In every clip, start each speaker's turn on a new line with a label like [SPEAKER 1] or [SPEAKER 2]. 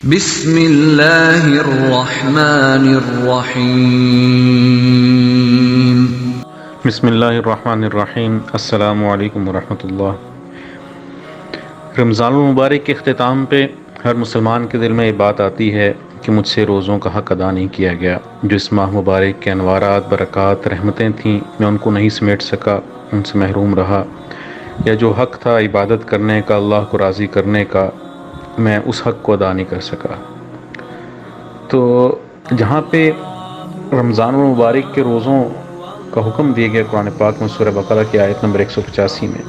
[SPEAKER 1] بسم اللہ الرحمن الرحیم۔
[SPEAKER 2] بسم اللہ الرحمن الرحیم۔ السلام علیکم ورحمۃ اللہ۔ رمضان المبارک کے اختتام پہ ہر مسلمان کے دل میں یہ بات آتی ہے کہ مجھ سے روزوں کا حق ادا نہیں کیا گیا، جو اس ماہ مبارک کے انوارات، برکات، رحمتیں تھیں، میں ان کو نہیں سمیٹ سکا، ان سے محروم رہا، یا جو حق تھا عبادت کرنے کا، اللہ کو راضی کرنے کا، میں اس حق کو ادا نہیں کر سکا۔ تو جہاں پہ رمضان المبارک کے روزوں کا حکم دیا گیا قرآن پاک میں سورہ بقرہ کی آیت نمبر 185 میں،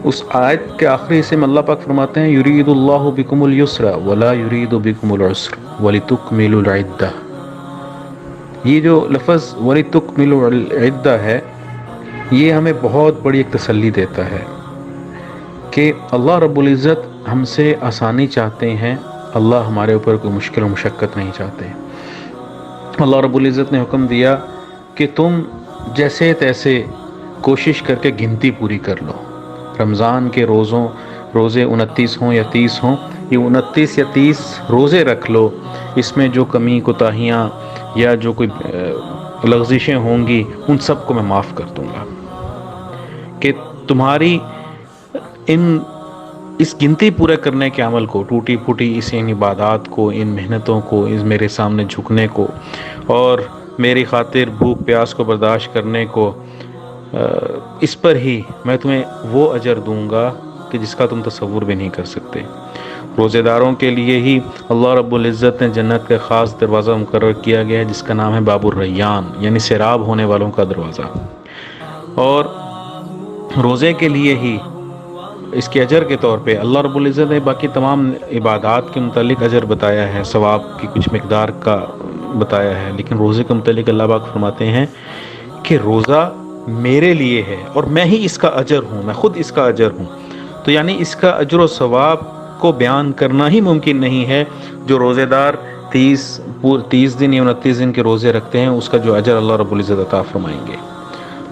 [SPEAKER 2] اس آیت کے آخری حصے میں اللہ پاک فرماتے ہیں یرید اللہ بکم اليسر ولا یرید بکم العسر ولتکملوا العدہ۔ یہ جو لفظ ولتکملوا العدہ ہے، یہ ہمیں بہت بڑی ایک تسلی دیتا ہے کہ اللہ رب العزت ہم سے آسانی چاہتے ہیں، اللہ ہمارے اوپر کوئی مشکل و مشقت نہیں چاہتے۔ اللہ رب العزت نے حکم دیا کہ تم جیسے تیسے کوشش کر کے گنتی پوری کر لو۔ رمضان کے روزے 29 ہوں یا 30 ہوں، یہ 29 یا 30 روزے رکھ لو، اس میں جو کمی کوتاہیاں یا جو کوئی لغزشیں ہوں گی ان سب کو میں معاف کر دوں گا، کہ تمہاری اس گنتی پورے کرنے کے عمل کو، ٹوٹی پھوٹی اس ان عبادات کو، ان محنتوں کو، اس میرے سامنے جھکنے کو اور میری خاطر بھوک پیاس کو برداشت کرنے کو، اس پر ہی میں تمہیں وہ اجر دوں گا کہ جس کا تم تصور بھی نہیں کر سکتے۔ روزے داروں کے لیے ہی اللہ رب العزت نے جنت کا خاص دروازہ مقرر کیا گیا ہے، جس کا نام ہے باب الریان، یعنی سیراب ہونے والوں کا دروازہ۔ اور روزے کے لیے ہی اس کے اجر کے طور پہ اللہ رب العزت نے باقی تمام عبادات کے متعلق اجر بتایا ہے، ثواب کی کچھ مقدار کا بتایا ہے، لیکن روزے کے متعلق اللہ پاک فرماتے ہیں کہ روزہ میرے لیے ہے اور میں ہی اس کا اجر ہوں، میں خود اس کا اجر ہوں۔ تو یعنی اس کا اجر و ثواب کو بیان کرنا ہی ممکن نہیں ہے۔ جو روزے دار 30 دن یا 29 دن کے روزے رکھتے ہیں، اس کا جو اجر اللہ رب العزت عطا فرمائیں گے۔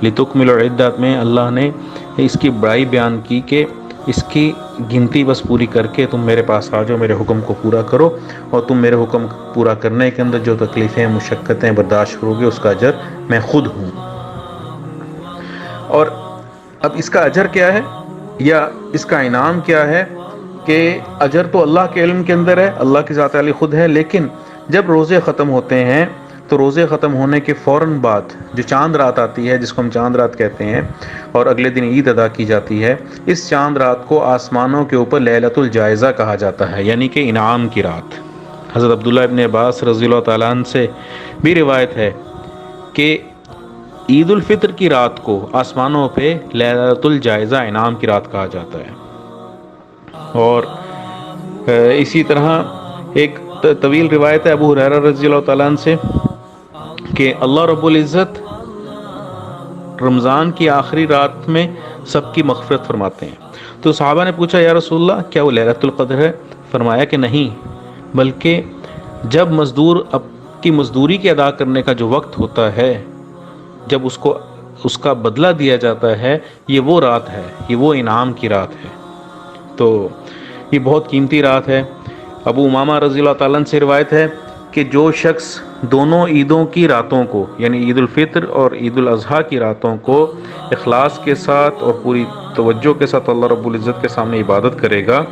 [SPEAKER 2] لتکملوا العدہ میں اللہ نے اس کی بڑائی بیان کی کہ اس کی گنتی بس پوری کر کے تم میرے پاس آ جاؤ، میرے حکم کو پورا کرو، اور تم میرے حکم پورا کرنے کے اندر جو تکلیفیں مشقتیں برداشت کرو گے، اس کا اجر میں خود ہوں۔ اور اب اس کا اجر کیا ہے یا اس کا انعام کیا ہے، کہ اجر تو اللہ کے علم کے اندر ہے، اللہ کی ذات علی خود ہے، لیکن جب روزے ختم ہوتے ہیں تو روزے ختم ہونے کے فوراً بعد جو چاند رات آتی ہے، جس کو ہم چاند رات کہتے ہیں، اور اگلے دن عید ادا کی جاتی ہے، اس چاند رات کو آسمانوں کے اوپر لیلۃ الجائزہ کہا جاتا ہے، یعنی کہ انعام کی رات۔ حضرت عبداللہ ابن عباس رضی اللہ تعالیٰ عنہ سے بھی روایت ہے کہ عید الفطر کی رات کو آسمانوں پہ لیلۃ الجائزہ انعام کی رات کہا جاتا ہے۔ اور اسی طرح ایک طویل روایت ہے ابو ہریرہ رضی اللہ تعالیٰ عنہ سے کہ اللہ رب العزت رمضان کی آخری رات میں سب کی مغفرت فرماتے ہیں۔ تو صحابہ نے پوچھا یا رسول اللہ کیا وہ لیلۃ القدر ہے؟ فرمایا کہ نہیں، بلکہ جب مزدور کی مزدوری کے ادا کرنے کا جو وقت ہوتا ہے، جب اس کا بدلہ دیا جاتا ہے، یہ وہ رات ہے، یہ وہ انعام کی رات ہے۔ تو یہ بہت قیمتی رات ہے۔ ابو امامہ رضی اللہ تعالیٰ عنہ سے روایت ہے کہ جو شخص دونوں عیدوں کی راتوں کو، یعنی عید الفطر اور عید الاضحیٰ کی راتوں کو اخلاص کے ساتھ اور پوری توجہ کے ساتھ اللہ رب العزت کے سامنے عبادت کرے گا،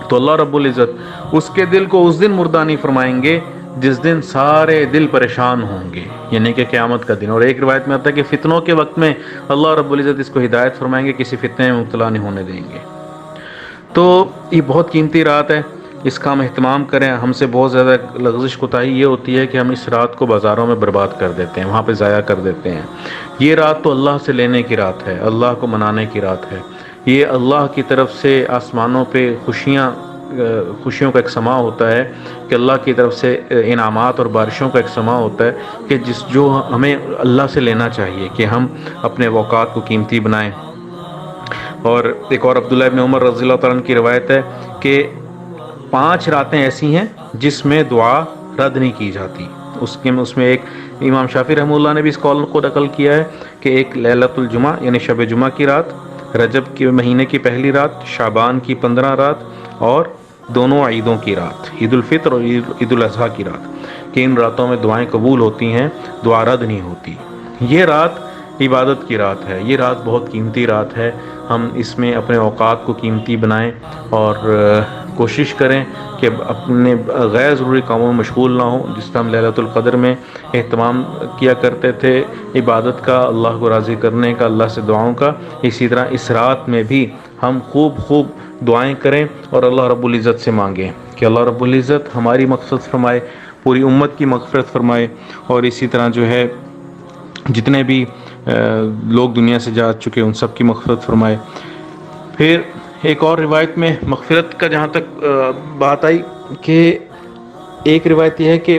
[SPEAKER 2] تو اللہ رب العزت اس کے دل کو اس دن مردہ نہیں فرمائیں گے جس دن سارے دل پریشان ہوں گے، یعنی کہ قیامت کا دن۔ اور ایک روایت میں آتا ہے کہ فتنوں کے وقت میں اللہ رب العزت اس کو ہدایت فرمائیں گے، کسی فتنے میں مبتلا نہیں ہونے دیں گے۔ تو یہ بہت قیمتی رات ہے، اس کا ہم اہتمام کریں۔ ہم سے بہت زیادہ لغزش کوتاہی یہ ہوتی ہے کہ ہم اس رات کو بازاروں میں برباد کر دیتے ہیں، وہاں پہ ضائع کر دیتے ہیں۔ یہ رات تو اللہ سے لینے کی رات ہے، اللہ کو منانے کی رات ہے۔ یہ اللہ کی طرف سے آسمانوں پہ خوشیوں کا ایک سماع ہوتا ہے، کہ اللہ کی طرف سے انعامات اور بارشوں کا ایک سماع ہوتا ہے، کہ جو ہمیں اللہ سے لینا چاہیے کہ ہم اپنے اوقات کو قیمتی بنائیں۔ اور ایک اور عبداللہ ابن عمر رضی اللہ تعالیٰ عنہ کی روایت ہے کہ 5 راتیں ایسی ہیں جس میں دعا رد نہیں کی جاتی۔ اس میں ایک امام شافعی رحمہ اللہ نے بھی اس قول کو نقل کیا ہے کہ ایک لیلۃ الجمعہ یعنی شب جمعہ کی رات، رجب کے مہینے کی پہلی رات، شعبان کی 15 رات اور دونوں عیدوں کی رات، عید الفطر اور عید الاضحیٰ کی رات، کہ ان راتوں میں دعائیں قبول ہوتی ہیں، دعا رد نہیں ہوتی۔ یہ رات عبادت کی رات ہے، یہ رات بہت قیمتی رات ہے۔ ہم اس میں اپنے اوقات کو قیمتی بنائیں اور کوشش کریں کہ اپنے غیر ضروری کاموں میں مشغول نہ ہوں، جس طرح ہم لیلۃ القدر میں اہتمام کیا کرتے تھے عبادت کا، اللہ کو راضی کرنے کا، اللہ سے دعاؤں کا، اسی طرح اس رات میں بھی ہم خوب دعائیں کریں اور اللہ رب العزت سے مانگیں کہ اللہ رب العزت ہماری مغفرت فرمائے، پوری امت کی مغفرت فرمائے، اور اسی طرح جو ہے جتنے بھی لوگ دنیا سے جا چکے ان سب کی مغفرت فرمائے۔ پھر ایک اور روایت میں مغفرت کا جہاں تک بات آئی کہ ایک روایت یہ ہے کہ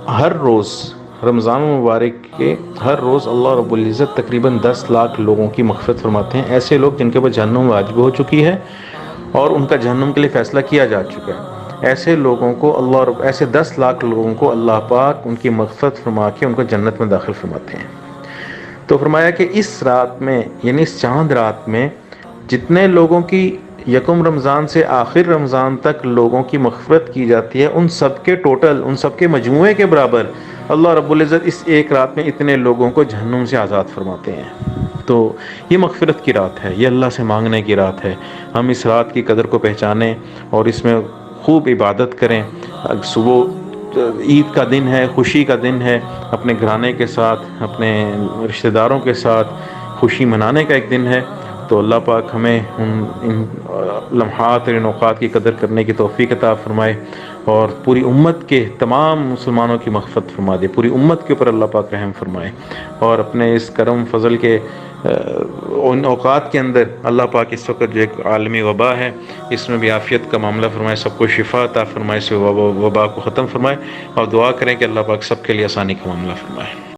[SPEAKER 2] ہر روز رمضان المبارک کے ہر روز اللہ رب العزت تقریباً 10 لاکھ لوگوں کی مغفرت فرماتے ہیں، ایسے لوگ جن کے اوپر جہنم واجب ہو چکی ہے اور ان کا جہنم کے لیے فیصلہ کیا جا چکا ہے، ایسے لوگوں کو ایسے 10 لاکھ لوگوں کو اللہ پاک ان کی مغفرت فرما کے ان کو جنت میں داخل فرماتے ہیں۔ تو فرمایا کہ اس رات میں یعنی اس چاند رات میں جتنے لوگوں کی یکم رمضان سے آخر رمضان تک لوگوں کی مغفرت کی جاتی ہے، ان سب کے ٹوٹل، ان سب کے مجموعے کے برابر اللہ رب العزت اس ایک رات میں اتنے لوگوں کو جہنم سے آزاد فرماتے ہیں۔ تو یہ مغفرت کی رات ہے، یہ اللہ سے مانگنے کی رات ہے۔ ہم اس رات کی قدر کو پہچانیں اور اس میں خوب عبادت کریں۔ صبح عید کا دن ہے، خوشی کا دن ہے، اپنے گھرانے کے ساتھ، اپنے رشتہ داروں کے ساتھ خوشی منانے کا ایک دن ہے۔ تو اللہ پاک ہمیں ان لمحات اور ان اوقات کی قدر کرنے کی توفیق عطا فرمائے اور پوری امت کے تمام مسلمانوں کی مغفرت فرما دے، پوری امت کے اوپر اللہ پاک رحم فرمائے، اور اپنے اس کرم فضل کے ان اوقات کے اندر اللہ پاک اس وقت جو ایک عالمی وبا ہے اس میں بھی عافیت کا معاملہ فرمائے، سب کو شفا عطا فرمائے، اس وبا کو ختم فرمائے، اور دعا کریں کہ اللہ پاک سب کے لیے آسانی کا معاملہ فرمائے۔